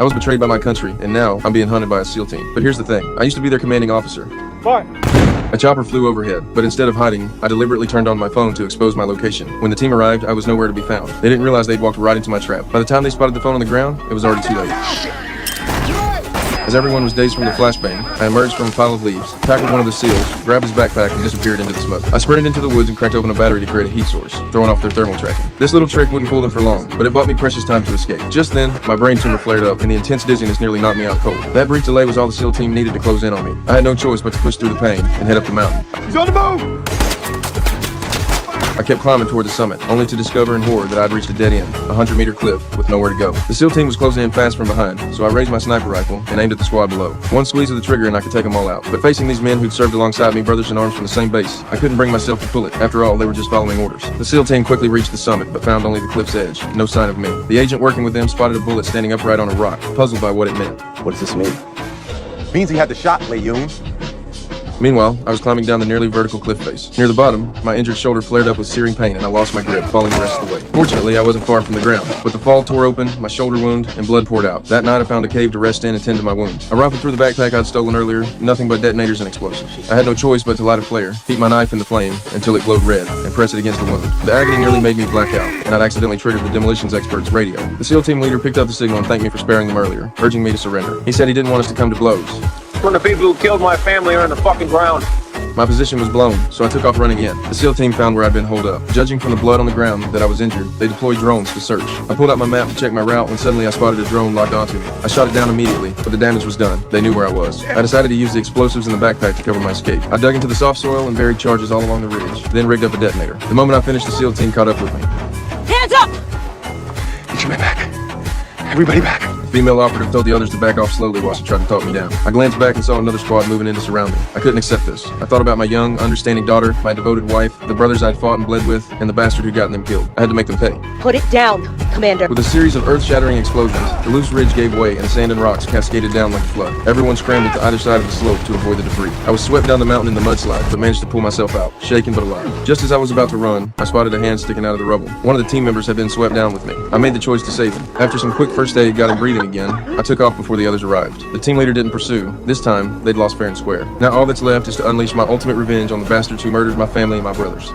I was betrayed by my country, and now I'm being hunted by a SEAL team. But here's the thing. I used to be their commanding officer. Fire! A chopper flew overhead, but instead of hiding, I deliberately turned on my phone to expose my location. When the team arrived, I was nowhere to be found. They didn't realize they'd walked right into my trap. By the time they spotted the phone on the ground, it was already too late. As everyone was dazed from the flashbang, I emerged from a pile of leaves, tackled one of the SEALs, grabbed his backpack, and disappeared into the smoke. I sprinted into the woods and cracked open a battery to create a heat source, throwing off their thermal tracking. This little trick wouldn't fool them for long, but it bought me precious time to escape. Just then, my brain tumor flared up, and the intense dizziness nearly knocked me out cold. That brief delay was all the SEAL team needed to close in on me. I had no choice but to push through the pain and head up the mountain. He's on the move! I kept climbing toward the summit, only to discover in horror that I'd reached a dead end, a 100-meter cliff with nowhere to go. The SEAL team was closing in fast from behind, so I raised my sniper rifle and aimed at the squad below. One squeeze of the trigger and I could take them all out. But facing these men who'd served alongside me, brothers in arms from the same base, I couldn't bring myself to pull it. After all, they were just following orders. The SEAL team quickly reached the summit, but found only the cliff's edge. No sign of me. The agent working with them spotted a bullet standing upright on a rock, puzzled by what it meant. What does this mean? Means he had the shot, Leung. Meanwhile, I was climbing down the nearly vertical cliff face. Near the bottom, my injured shoulder flared up with searing pain and I lost my grip, falling the rest of the way. Fortunately, I wasn't far from the ground, but the fall tore open, my shoulder wound, and blood poured out. That night, I found a cave to rest in and tend to my wound. I rifled through the backpack I'd stolen earlier, nothing but detonators and explosives. I had no choice but to light a flare, keep my knife in the flame until it glowed red, and press it against the wound. The agony nearly made me black out, and I'd accidentally triggered the demolitions expert's radio. The SEAL team leader picked up the signal and thanked me for sparing them earlier, urging me to surrender. He said he didn't want us to come to blows. When the people who killed my family are in the fucking ground. My position was blown, so I took off running in. The SEAL team found where I'd been holed up. Judging from the blood on the ground that I was injured, they deployed drones to search. I pulled out my map to check my route when suddenly I spotted a drone locked onto me. I shot it down immediately, but the damage was done. They knew where I was. I decided to use the explosives in the backpack to cover my escape. I dug into the soft soil and buried charges all along the ridge, then rigged up a detonator. The moment I finished, the SEAL team caught up with me. Hands up! Get your men back. Everybody back. The female operative told the others to back off slowly while she tried to talk me down. I glanced back and saw another squad moving in to surround me. I couldn't accept this. I thought about my young, understanding daughter, my devoted wife, the brothers I'd fought and bled with, and the bastard who'd gotten them killed. I had to make them pay. Put it down, Commander. With a series of earth-shattering explosions, the loose ridge gave way and sand and rocks cascaded down like a flood. Everyone scrambled to either side of the slope to avoid the debris. I was swept down the mountain in the mudslide, but managed to pull myself out, shaken but alive. Just as I was about to run, I spotted a hand sticking out of the rubble. One of the team members had been swept down with me. I made the choice to save him. After some quick first aid got him breathing again, I took off before the others arrived. The team leader didn't pursue. This time, they'd lost fair and square. Now all that's left is to unleash my ultimate revenge on the bastards who murdered my family and my brothers.